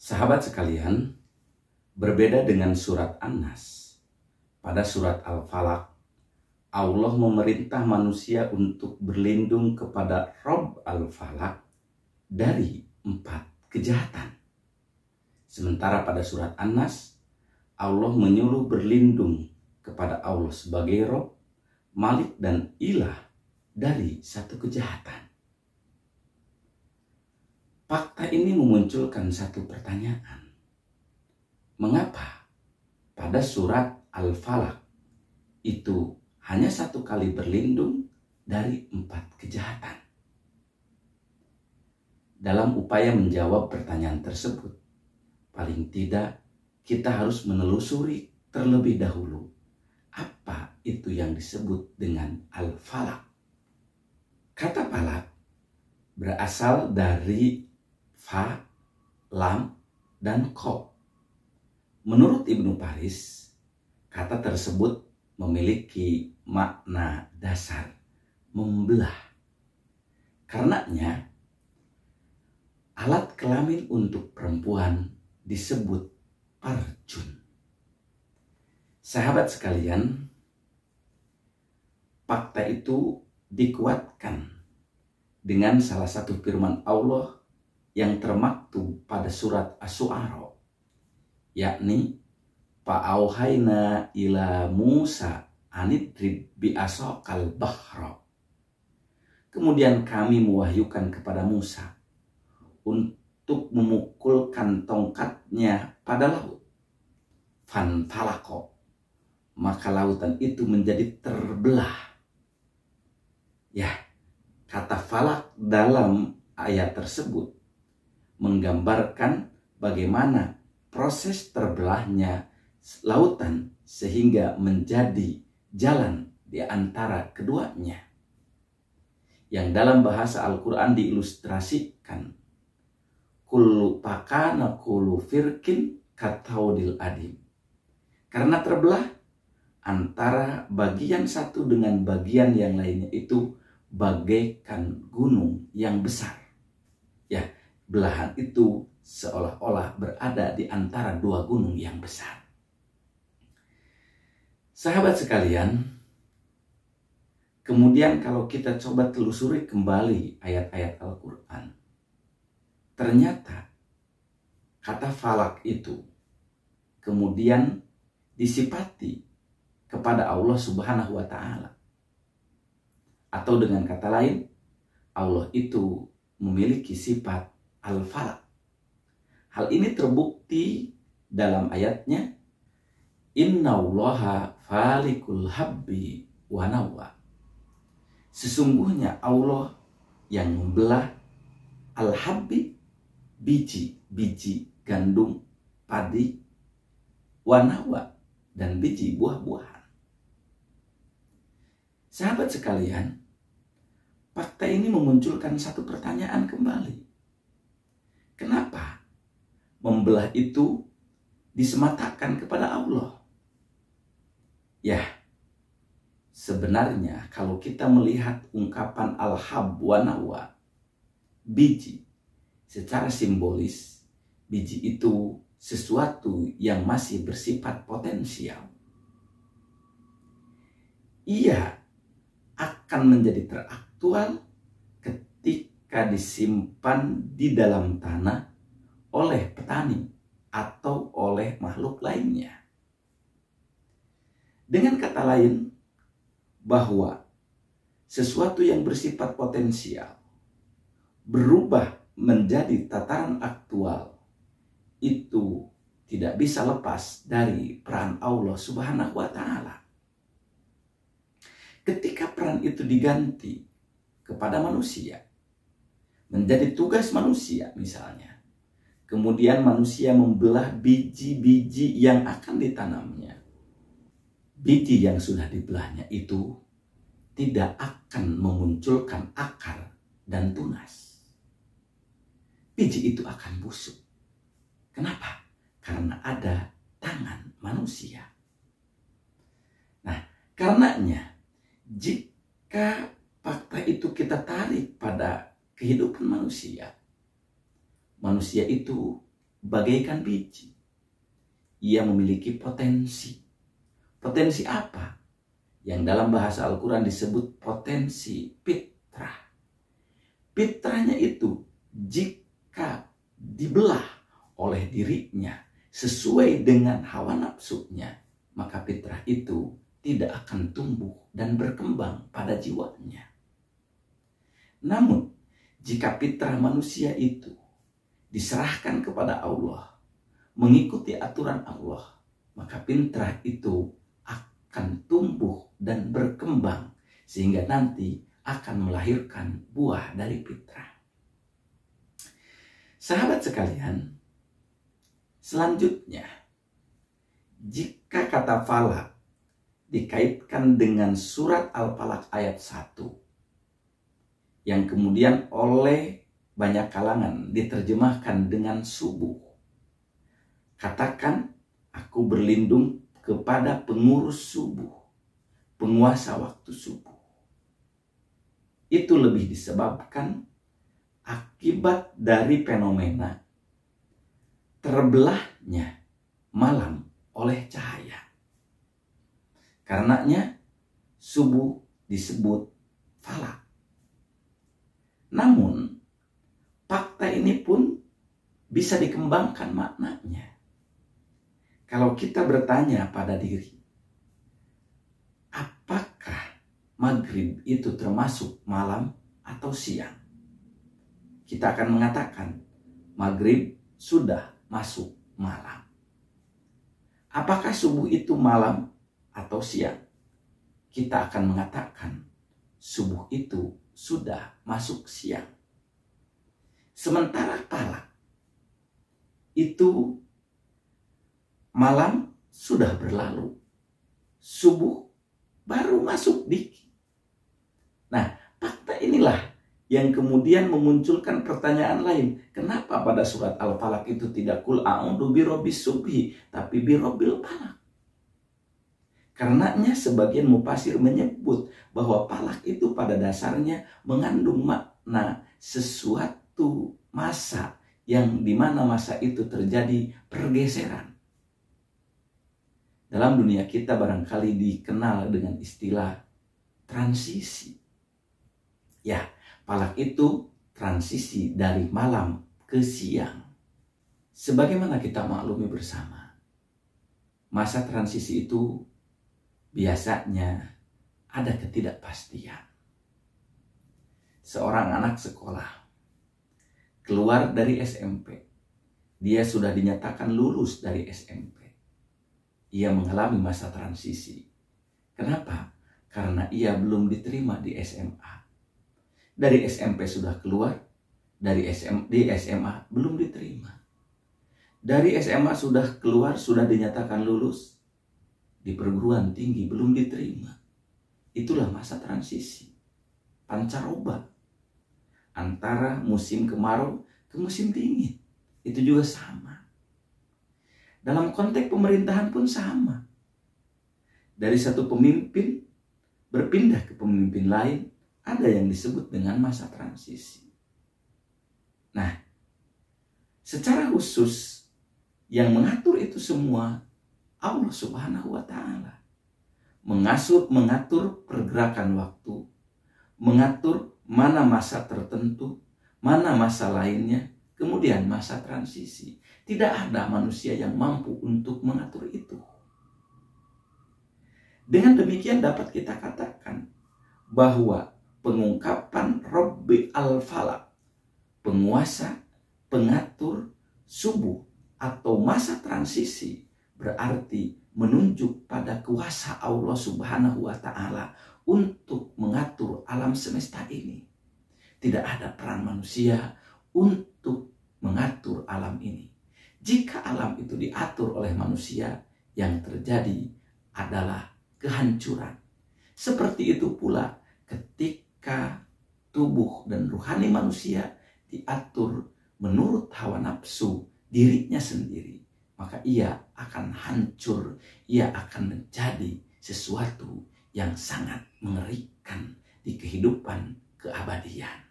Sahabat sekalian, berbeda dengan surat An-Nas, pada surat Al-Falaq, Allah memerintah manusia untuk berlindung kepada Rabb Al-Falaq dari 4 kejahatan. Sementara pada surat An-Nas, Allah menyuruh berlindung kepada Allah sebagai Rabb, Malik dan Ilah dari 1 kejahatan. Fakta ini memunculkan satu pertanyaan. Mengapa pada surat Al-Falaq itu hanya 1 kali berlindung dari 4 kejahatan? Dalam upaya menjawab pertanyaan tersebut, paling tidak kita harus menelusuri terlebih dahulu apa itu yang disebut dengan Al-Falaq. Kata falak berasal dari fa, lam, dan ko. Menurut Ibnu Faris, kata tersebut memiliki makna dasar membelah. Karenanya, alat kelamin untuk perempuan disebut parjun. Sahabat sekalian, fakta itu dikuatkan dengan salah satu firman Allah yang termaktub pada surat Asy-Syu'ara, yakni fa'auhayna ila Musa anidrib bi'asaqal bahra. Kemudian kami mewahyukan kepada Musa untuk memukulkan tongkatnya pada laut. Fanfalaqo, maka lautan itu menjadi terbelah. Ya, kata falak dalam ayat tersebut menggambarkan bagaimana proses terbelahnya lautan sehingga menjadi jalan di antara keduanya. Yang dalam bahasa Al-Quran diilustrasikan kullu pakana kullu firkin kataudil adim. Karena terbelah antara bagian satu dengan bagian yang lainnya itu bagaikan gunung yang besar. Ya, belahan itu seolah-olah berada di antara 2 gunung yang besar. Sahabat sekalian, kemudian kalau kita coba telusuri kembali ayat-ayat Al-Quran, ternyata kata falak itu kemudian disifati kepada Allah Subhanahu wa Ta'ala. Atau dengan kata lain, Allah itu memiliki sifat Al-Falaq. Hal ini terbukti dalam ayatnya, Innallaha falikul habbi wa nawwa. Sesungguhnya Allah yang membelah al-habbi, biji gandum, padi, wa nawwa, dan biji buah-buahan. Sahabat sekalian, fakta ini memunculkan satu pertanyaan kembali. Kenapa membelah itu disematakan kepada Allah? Ya, sebenarnya kalau kita melihat ungkapan al-hab wa nawwa, biji, secara simbolis, biji itu sesuatu yang masih bersifat potensial. Ia akan menjadi teraktual ketika disimpan di dalam tanah oleh petani atau oleh makhluk lainnya. Dengan kata lain, bahwa sesuatu yang bersifat potensial berubah menjadi tataran aktual itu tidak bisa lepas dari peran Allah Subhanahu wa Ta'ala. Ketika peran itu diganti kepada manusia, menjadi tugas manusia misalnya, kemudian manusia membelah biji-biji yang akan ditanamnya, biji yang sudah dibelahnya itu tidak akan memunculkan akar dan tunas. Biji itu akan busuk. Kenapa? Karena ada tangan manusia. Nah, karenanya jika fakta itu kita tarik pada kehidupan manusia, manusia itu bagaikan biji. Ia memiliki potensi. Potensi apa? Yang dalam bahasa Al-Quran disebut potensi fitrah. Fitrahnya itu jika dibelah oleh dirinya sesuai dengan hawa nafsunya, maka fitrah itu tidak akan tumbuh dan berkembang pada jiwanya. Namun, jika fitrah manusia itu diserahkan kepada Allah, mengikuti aturan Allah, maka fitrah itu akan tumbuh dan berkembang sehingga nanti akan melahirkan buah dari fitrah. Sahabat sekalian, selanjutnya, jika kata falak dikaitkan dengan surat Al-Falaq ayat 1 yang kemudian oleh banyak kalangan diterjemahkan dengan subuh. Katakan, aku berlindung kepada pengurus subuh, penguasa waktu subuh. Itu lebih disebabkan akibat dari fenomena terbelahnya malam oleh cahaya. Karenanya subuh disebut falak. Namun fakta ini pun bisa dikembangkan maknanya. Kalau kita bertanya pada diri, apakah maghrib itu termasuk malam atau siang? Kita akan mengatakan maghrib sudah masuk malam. Apakah subuh itu malam atau siang? Kita akan mengatakan subuh itu sudah masuk siang. Sementara falak itu malam sudah berlalu, subuh baru masuk dikit. Nah, fakta inilah yang kemudian memunculkan pertanyaan lain. Kenapa pada surat Al-Falaq itu tidak kul a'udzu birobbis subhi, tapi birobbil falaq? Karenanya sebagian mufasir menyebut bahwa falak itu pada dasarnya mengandung makna sesuatu masa yang dimana masa itu terjadi pergeseran. Dalam dunia kita barangkali dikenal dengan istilah transisi. Ya, falak itu transisi dari malam ke siang. Sebagaimana kita maklumi bersama, masa transisi itu biasanya ada ketidakpastian. Seorang anak sekolah keluar dari SMP, dia sudah dinyatakan lulus dari SMP. Ia mengalami masa transisi. Kenapa? Karena ia belum diterima di SMA. Dari SMP sudah keluar, di SMA belum diterima. Dari SMA sudah keluar, sudah dinyatakan lulus, di perguruan tinggi belum diterima. Itulah masa transisi, pancaroba antara musim kemarau ke musim dingin. Itu juga sama. Dalam konteks pemerintahan pun sama. Dari satu pemimpin berpindah ke pemimpin lain, ada yang disebut dengan masa transisi. Nah, secara khusus yang mengatur itu semua Allah Subhanahu wa Ta'ala. Mengatur pergerakan waktu, mengatur mana masa tertentu, mana masa lainnya, kemudian masa transisi. Tidak ada manusia yang mampu untuk mengatur itu. Dengan demikian dapat kita katakan bahwa pengungkapan Rabbi al-Falaq, penguasa, pengatur subuh atau masa transisi, berarti menunjuk pada kuasa Allah Subhanahu wa Ta'ala untuk mengatur alam semesta ini. Tidak ada peran manusia untuk mengatur alam ini. Jika alam itu diatur oleh manusia, yang terjadi adalah kehancuran. Seperti itu pula ketika tubuh dan rohani manusia diatur menurut hawa nafsu dirinya sendiri, maka ia akan hancur, ia akan menjadi sesuatu yang sangat mengerikan di kehidupan keabadian.